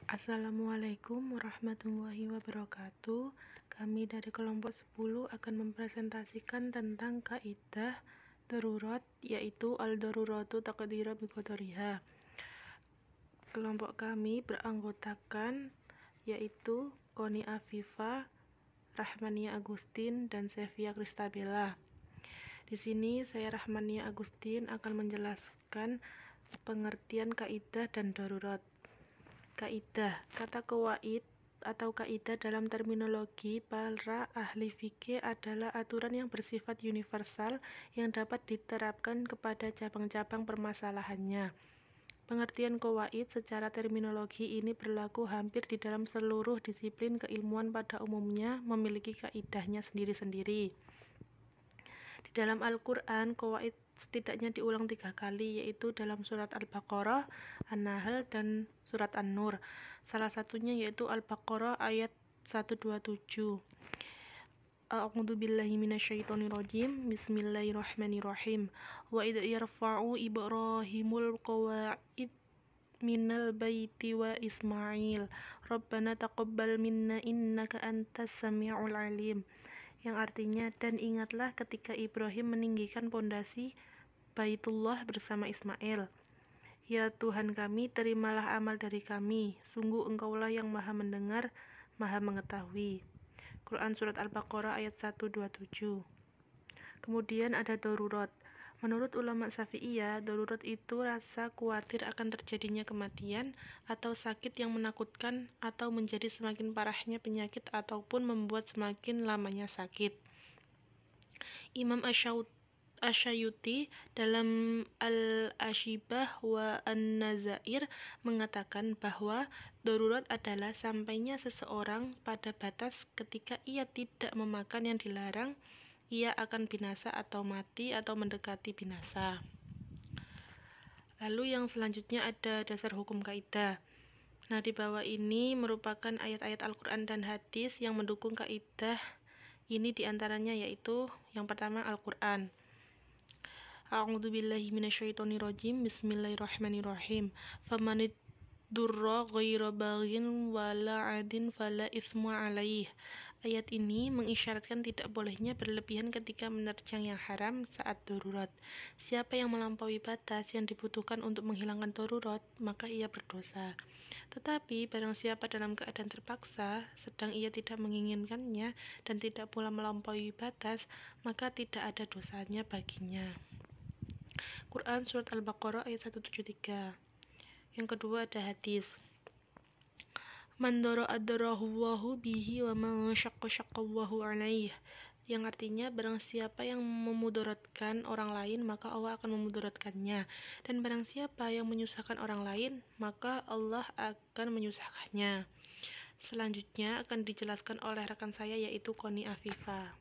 Assalamualaikum warahmatullahi wabarakatuh. Kami dari kelompok 10 akan mempresentasikan tentang kaidah darurat, yaitu al-daruratu taqdiru biqadariha. Kelompok kami beranggotakan yaitu Koni Afifa, Rahmania Agustin, dan Sevia Kristabella. Di sini saya Rahmania Agustin akan menjelaskan pengertian kaidah dan darurat. Kaidah, kata kawaid atau kaidah dalam terminologi para ahli fikih adalah aturan yang bersifat universal yang dapat diterapkan kepada cabang-cabang permasalahannya. Pengertian kawaid secara terminologi ini berlaku hampir di dalam seluruh disiplin keilmuan pada umumnya memiliki kaidahnya sendiri-sendiri. Di dalam Al-Quran, kawaid setidaknya diulang 3 kali, yaitu dalam surat Al-Baqarah, An-Nahl, dan surat An-Nur. Salah satunya yaitu Al-Baqarah ayat 127. A'udzu billahi minasyaitonir rajim. Bismillahirrahmanirrahim. Wa idh yarfa'u Ibrahimul qawa'id minal baiti wa Ismail. Rabbana taqabbal minna innaka antas sami'ul alim. Yang artinya, dan ingatlah ketika Ibrahim meninggikan pondasi Baitullah bersama Ismail. Ya Tuhan kami, terimalah amal dari kami. Sungguh Engkaulah yang Maha mendengar, Maha mengetahui. Quran Surat Al-Baqarah ayat 127. Kemudian ada darurat. Menurut ulama Syafi'iyah, darurat itu rasa khawatir akan terjadinya kematian atau sakit yang menakutkan atau menjadi semakin parahnya penyakit ataupun membuat semakin lamanya sakit. Imam Asyayuti dalam Al-Ashibah wa An-Nazair mengatakan bahwa darurat adalah sampainya seseorang pada batas ketika ia tidak memakan yang dilarang, ia akan binasa atau mati atau mendekati binasa. Lalu yang selanjutnya ada dasar hukum kaidah. Nah, di bawah ini merupakan ayat-ayat Al-Quran dan hadis yang mendukung kaidah ini, diantaranya yaitu yang pertama Al-Quran. A'udzu billahi minasyaitonir rajim. Bismillahirrahmanirrahim. Famanid durra ghaira baghin wala 'adin fala itsma 'alaih. Ayat ini mengisyaratkan tidak bolehnya berlebihan ketika menerjang yang haram saat darurat. Siapa yang melampaui batas yang dibutuhkan untuk menghilangkan darurat, maka ia berdosa. Tetapi barang siapa dalam keadaan terpaksa, sedang ia tidak menginginkannya dan tidak pula melampaui batas, maka tidak ada dosanya baginya. Quran Surat Al-Baqarah ayat 173. Yang kedua ada hadis. Man dara'adarahu Allahu bihi wa man syaqqa-syaqqallahu alaih. Yang artinya, barang siapa yang memudaratkan orang lain, maka Allah akan memudaratkannya. Dan barang siapa yang menyusahkan orang lain, maka Allah akan menyusahkannya. Selanjutnya akan dijelaskan oleh rekan saya, yaitu Koni Afifa.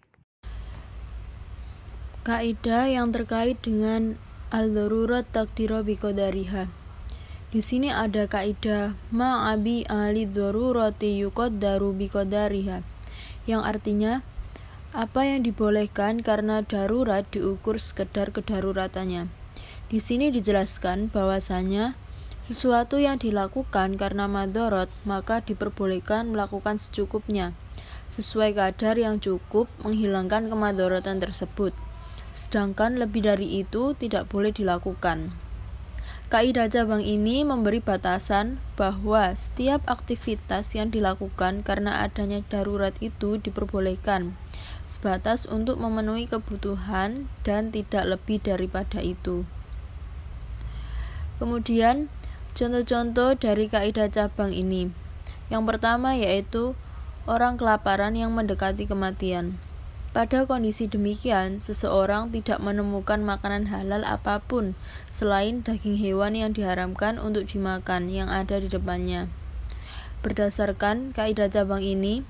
Kaidah yang terkait dengan al-darurat taqdiru biqadariha. Di sini ada kaidah ma'abi ahli darurati yuqaddaru biqadariha, yang artinya apa yang dibolehkan karena darurat diukur sekedar kedaruratannya. Di sini dijelaskan bahwasanya sesuatu yang dilakukan karena madharat maka diperbolehkan melakukan secukupnya, sesuai kadar yang cukup menghilangkan kemadharatan tersebut. Sedangkan lebih dari itu tidak boleh dilakukan. Kaidah cabang ini memberi batasan bahwa setiap aktivitas yang dilakukan karena adanya darurat itu diperbolehkan, sebatas untuk memenuhi kebutuhan dan tidak lebih daripada itu. Kemudian, contoh-contoh dari kaidah cabang ini. Yang pertama yaitu orang kelaparan yang mendekati kematian. Pada kondisi demikian, seseorang tidak menemukan makanan halal apapun selain daging hewan yang diharamkan untuk dimakan yang ada di depannya. Berdasarkan kaidah cabang ini,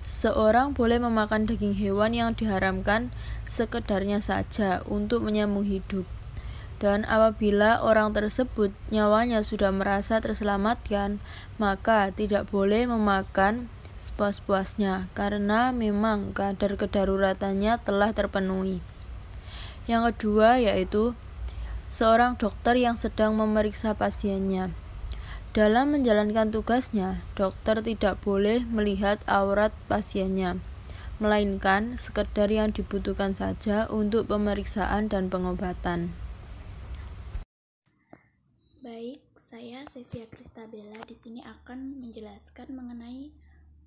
seseorang boleh memakan daging hewan yang diharamkan sekedarnya saja untuk menyambung hidup. Dan apabila orang tersebut nyawanya sudah merasa terselamatkan, maka tidak boleh memakan sepuas-puasnya karena memang kadar kedaruratannya telah terpenuhi. Yang kedua yaitu seorang dokter yang sedang memeriksa pasiennya. Dalam menjalankan tugasnya, dokter tidak boleh melihat aurat pasiennya, melainkan sekedar yang dibutuhkan saja untuk pemeriksaan dan pengobatan. Baik, saya Sevia Kristabella di sini akan menjelaskan mengenai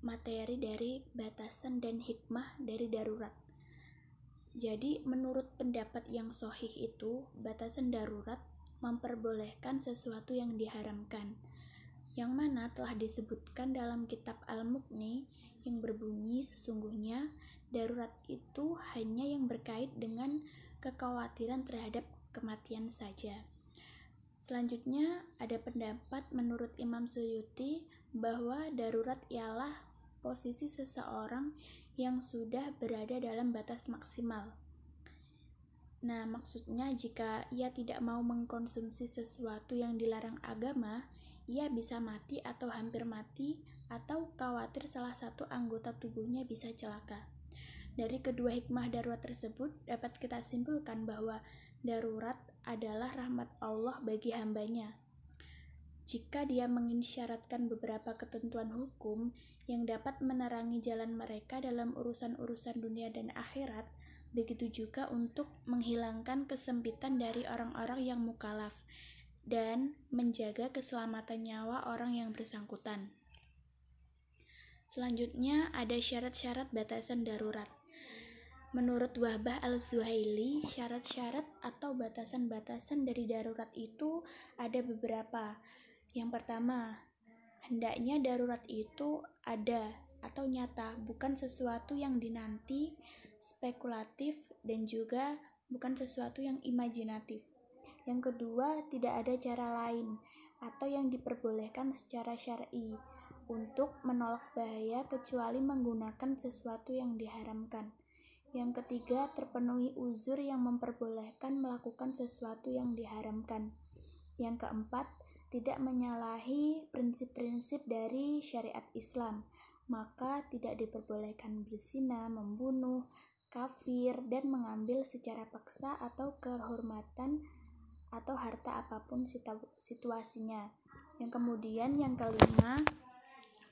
materi dari batasan dan hikmah dari darurat. Jadi, menurut pendapat yang sahih itu, batasan darurat memperbolehkan sesuatu yang diharamkan, yang mana telah disebutkan dalam kitab Al-Mughni yang berbunyi sesungguhnya darurat itu hanya yang berkait dengan kekhawatiran terhadap kematian saja. Selanjutnya ada pendapat menurut Imam Suyuti bahwa darurat ialah posisi seseorang yang sudah berada dalam batas maksimal. Nah, maksudnya jika ia tidak mau mengkonsumsi sesuatu yang dilarang agama, ia bisa mati atau hampir mati atau khawatir salah satu anggota tubuhnya bisa celaka. Dari kedua hikmah darurat tersebut dapat kita simpulkan bahwa darurat adalah rahmat Allah bagi hambanya. Jika dia mengisyaratkan beberapa ketentuan hukum yang dapat menerangi jalan mereka dalam urusan-urusan dunia dan akhirat, begitu juga untuk menghilangkan kesempitan dari orang-orang yang mukallaf dan menjaga keselamatan nyawa orang yang bersangkutan. Selanjutnya ada syarat-syarat batasan darurat. Menurut Wahbah Al-Zuhaili, syarat-syarat atau batasan-batasan dari darurat itu ada beberapa. Yang pertama, hendaknya darurat itu ada atau nyata, bukan sesuatu yang dinanti, spekulatif, dan juga bukan sesuatu yang imajinatif. Yang kedua, tidak ada cara lain atau yang diperbolehkan secara syar'i untuk menolak bahaya kecuali menggunakan sesuatu yang diharamkan. Yang ketiga, terpenuhi uzur yang memperbolehkan melakukan sesuatu yang diharamkan. Yang keempat, tidak menyalahi prinsip-prinsip dari syariat Islam, maka tidak diperbolehkan berzina, membunuh, kafir, dan mengambil secara paksa atau kehormatan atau harta apapun situasinya. Yang kemudian yang kelima,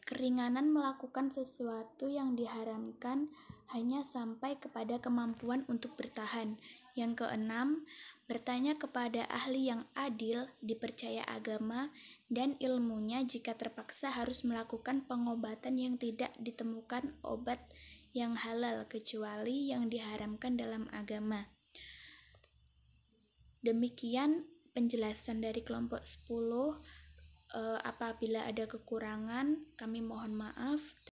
keringanan melakukan sesuatu yang diharamkan hanya sampai kepada kemampuan untuk bertahan. Yang keenam, bertanya kepada ahli yang adil, dipercaya agama, dan ilmunya jika terpaksa harus melakukan pengobatan yang tidak ditemukan obat yang halal kecuali yang diharamkan dalam agama. Demikian penjelasan dari kelompok 10. Apabila ada kekurangan, kami mohon maaf.